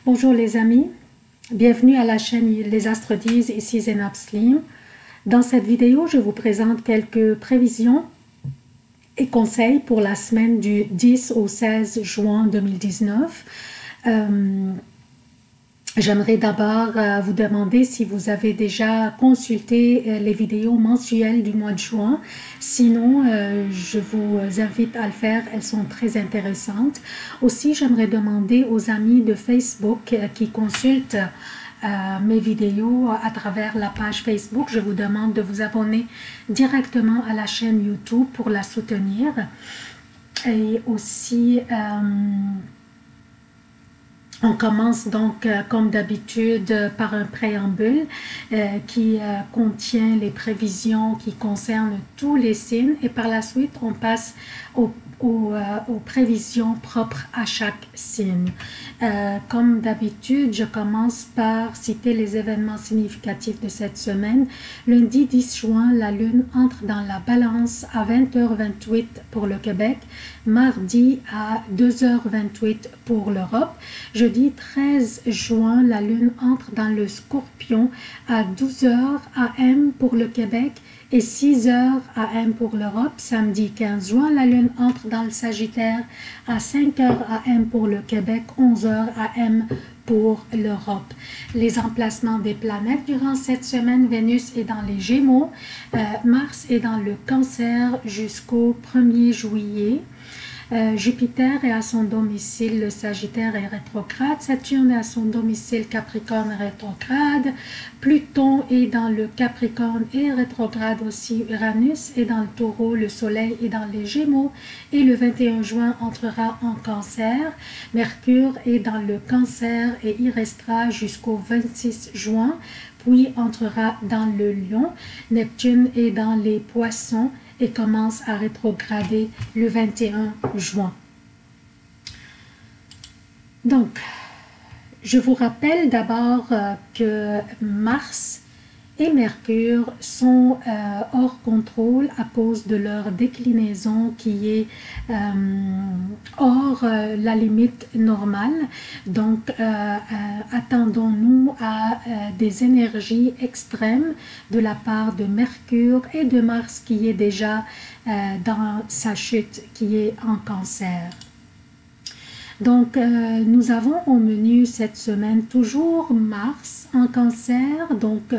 Bonjour les amis, bienvenue à la chaîne Les Astres disent, ici Zénab Slim. Dans cette vidéo, je vous présente quelques prévisions et conseils pour la semaine du 10 au 16 juin 2019. J'aimerais d'abord vous demander si vous avez déjà consulté les vidéos mensuelles du mois de juin. Sinon, je vous invite à le faire, elles sont très intéressantes. Aussi, j'aimerais demander aux amis de Facebook qui consultent mes vidéos à travers la page Facebook. Je vous demande de vous abonner directement à la chaîne YouTube pour la soutenir. Et aussi... on commence donc comme d'habitude par un préambule qui contient les prévisions qui concernent tous les signes et par la suite on passe aux prévisions propres à chaque signe. Comme d'habitude, je commence par citer les événements significatifs de cette semaine. Lundi 10 juin, la Lune entre dans la Balance à 20h28 pour le Québec, mardi à 2h28 pour l'Europe. Jeudi 13 juin, la Lune entre dans le Scorpion à 12h AM pour le Québec et 6h AM pour l'Europe. Samedi 15 juin, la Lune entre dans le Sagittaire à 5h AM pour le Québec, 11h AM pour l'Europe. Les emplacements des planètes durant cette semaine: Vénus est dans les Gémeaux, Mars est dans le Cancer jusqu'au 1er juillet. Jupiter est à son domicile, le Sagittaire est rétrograde, Saturne est à son domicile, Capricorne est rétrograde, Pluton est dans le Capricorne et rétrograde aussi, Uranus est dans le Taureau, le Soleil est dans les Gémeaux et le 21 juin entrera en Cancer, Mercure est dans le Cancer et y restera jusqu'au 26 juin, puis entrera dans le Lion, Neptune est dans les Poissons et commence à rétrograder le 21 juin. Donc, je vous rappelle d'abord que Mars et Mercure sont hors contrôle à cause de leur déclinaison qui est hors la limite normale. Donc, attendons-nous à des énergies extrêmes de la part de Mercure et de Mars qui est déjà dans sa chute, qui est en Cancer. Donc, nous avons au menu cette semaine toujours Mars en Cancer, donc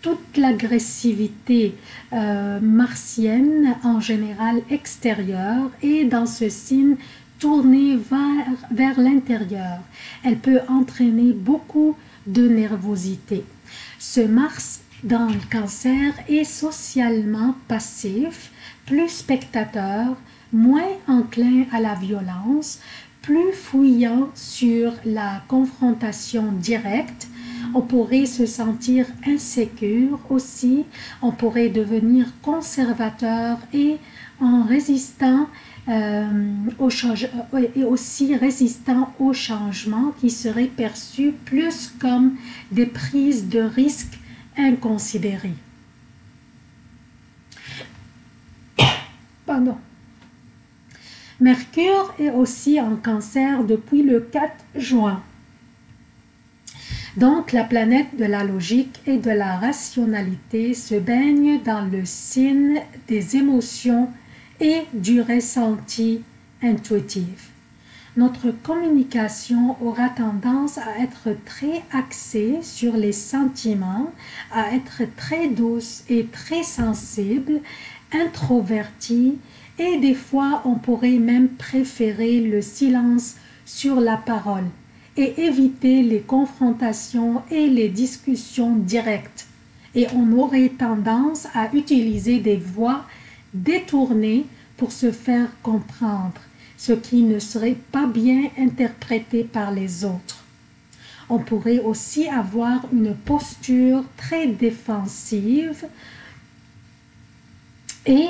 toute l'agressivité martienne en général extérieure et dans ce signe tournée vers l'intérieur. Elle peut entraîner beaucoup de nervosité. Ce Mars dans le Cancer est socialement passif, plus spectateur, moins enclin à la violence, plus fouillant sur la confrontation directe. On pourrait se sentir insécure aussi, on pourrait devenir conservateur et en résistant et aussi résistant au changement qui serait perçu plus comme des prises de risques inconsidérées. Pardon. Mercure est aussi en Cancer depuis le 4 juin. Donc, la planète de la logique et de la rationalité se baigne dans le signe des émotions et du ressenti intuitif. Notre communication aura tendance à être très axée sur les sentiments, à être très douce et très sensible, introvertie, et des fois on pourrait même préférer le silence sur la parole et éviter les confrontations et les discussions directes. Et on aurait tendance à utiliser des voies détournées pour se faire comprendre, ce qui ne serait pas bien interprété par les autres. On pourrait aussi avoir une posture très défensive et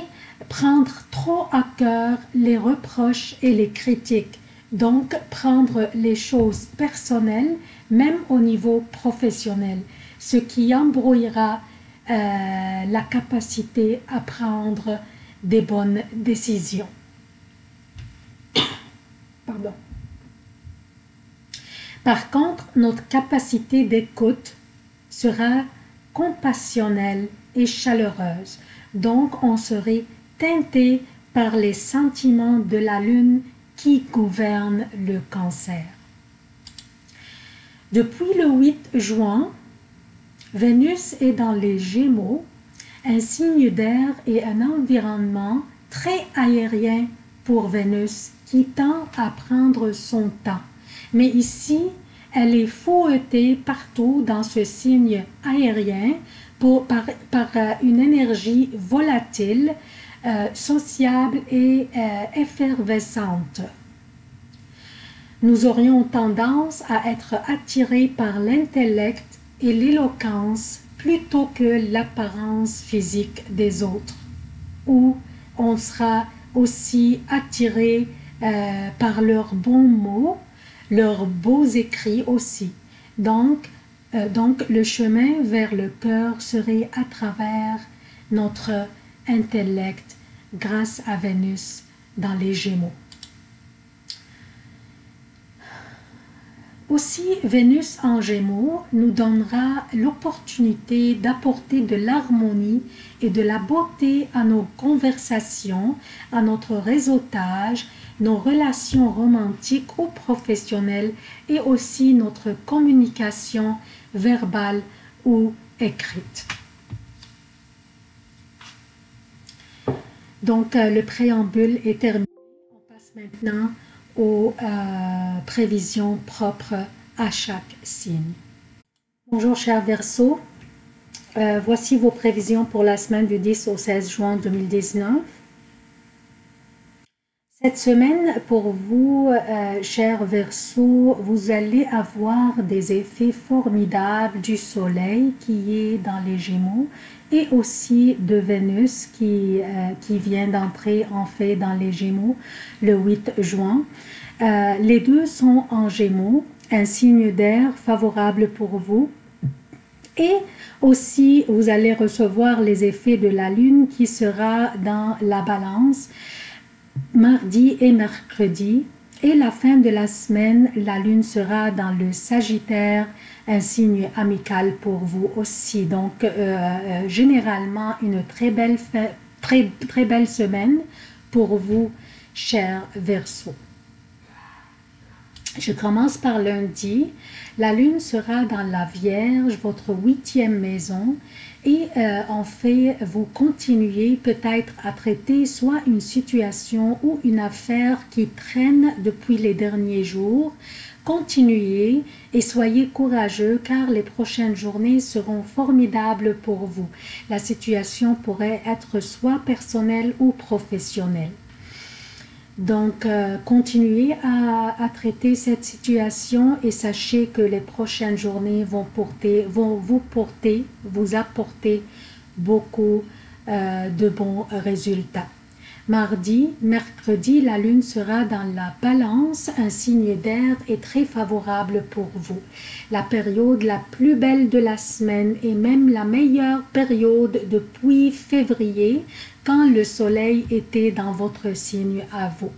prendre trop à cœur les reproches et les critiques. Donc, prendre les choses personnelles, même au niveau professionnel, ce qui embrouillera la capacité à prendre des bonnes décisions. Pardon. Par contre, notre capacité d'écoute sera compassionnelle et chaleureuse. Donc, on serait teinté par les sentiments de la lune qui gouverne le cancer. Depuis le 8 juin, Vénus est dans les Gémeaux, un signe d'air et un environnement très aérien pour Vénus qui tend à prendre son temps. Mais ici, elle est fouettée partout dans ce signe aérien par une énergie volatile, sociable et effervescente. Nous aurions tendance à être attirés par l'intellect et l'éloquence plutôt que l'apparence physique des autres, ou on sera aussi attiré par leurs bons mots, leurs beaux écrits aussi. Donc le chemin vers le cœur serait à travers notre intellect grâce à Vénus dans les Gémeaux. Aussi, Vénus en Gémeaux nous donnera l'opportunité d'apporter de l'harmonie et de la beauté à nos conversations, à notre réseautage, nos relations romantiques ou professionnelles et aussi notre communication verbale ou écrite. Donc, le préambule est terminé. On passe maintenant aux prévisions propres à chaque signe. Bonjour chers Verseaux, voici vos prévisions pour la semaine du 10 au 16 juin 2019. Cette semaine, pour vous, chers Verseaux, vous allez avoir des effets formidables du Soleil qui est dans les Gémeaux et aussi de Vénus qui vient d'entrer en fait dans les Gémeaux le 8 juin. Les deux sont en Gémeaux, un signe d'air favorable pour vous. Et aussi, vous allez recevoir les effets de la Lune qui sera dans la Balance mardi et mercredi. Et la fin de la semaine, la Lune sera dans le Sagittaire, un signe amical pour vous aussi. Donc, généralement, une très belle semaine pour vous, chers Verseaux. Je commence par lundi. La Lune sera dans la Vierge, votre 8e maison. Et en fait, vous continuez peut-être à traiter soit une situation ou une affaire qui traîne depuis les derniers jours. Continuez et soyez courageux car les prochaines journées seront formidables pour vous. La situation pourrait être soit personnelle ou professionnelle. Donc, continuez à traiter cette situation et sachez que les prochaines journées vont vous apporter beaucoup de bons résultats. Mardi, mercredi, la Lune sera dans la Balance, un signe d'air est très favorable pour vous. La période la plus belle de la semaine et même la meilleure période depuis février, quand le soleil était dans votre signe à vous.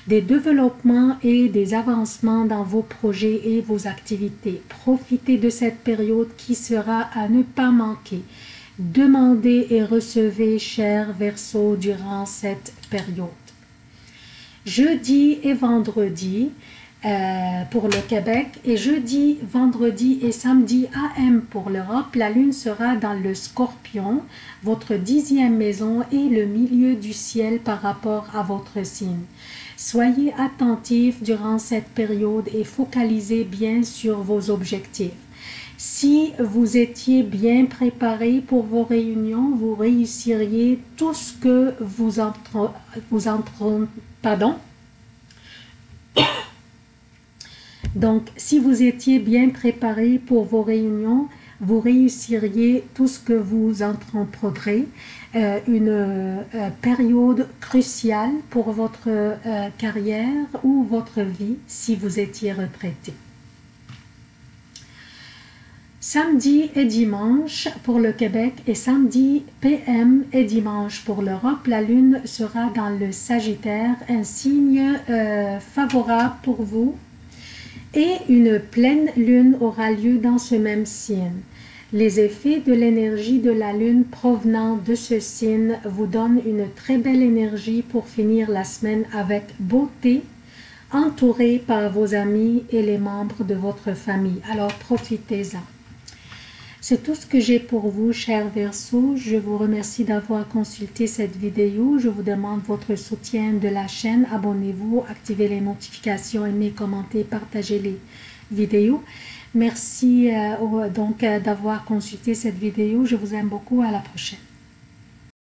Des développements et des avancements dans vos projets et vos activités. Profitez de cette période qui sera à ne pas manquer. Demandez et recevez, chers Verseaux, durant cette période. Jeudi et vendredi pour le Québec et jeudi, vendredi et samedi AM pour l'Europe, la Lune sera dans le Scorpion, votre 10e maison et le milieu du ciel par rapport à votre signe. Soyez attentifs durant cette période et focalisez bien sur vos objectifs. Si vous étiez bien préparé pour vos réunions, vous réussiriez tout ce que Donc, si vous étiez bien préparé pour vos réunions, vous réussiriez tout ce que vous entreprendrez. Une période cruciale pour votre carrière ou votre vie si vous étiez retraité. Samedi et dimanche pour le Québec et samedi PM et dimanche pour l'Europe, la Lune sera dans le Sagittaire, un signe favorable pour vous. Et une pleine lune aura lieu dans ce même signe. Les effets de l'énergie de la lune provenant de ce signe vous donnent une très belle énergie pour finir la semaine avec beauté, entouré par vos amis et les membres de votre famille. Alors profitez-en. C'est tout ce que j'ai pour vous, chers Verseaux. Je vous remercie d'avoir consulté cette vidéo. Je vous demande votre soutien de la chaîne. Abonnez-vous, activez les notifications, aimez, commentez, partagez les vidéos. Merci donc d'avoir consulté cette vidéo. Je vous aime beaucoup. À la prochaine.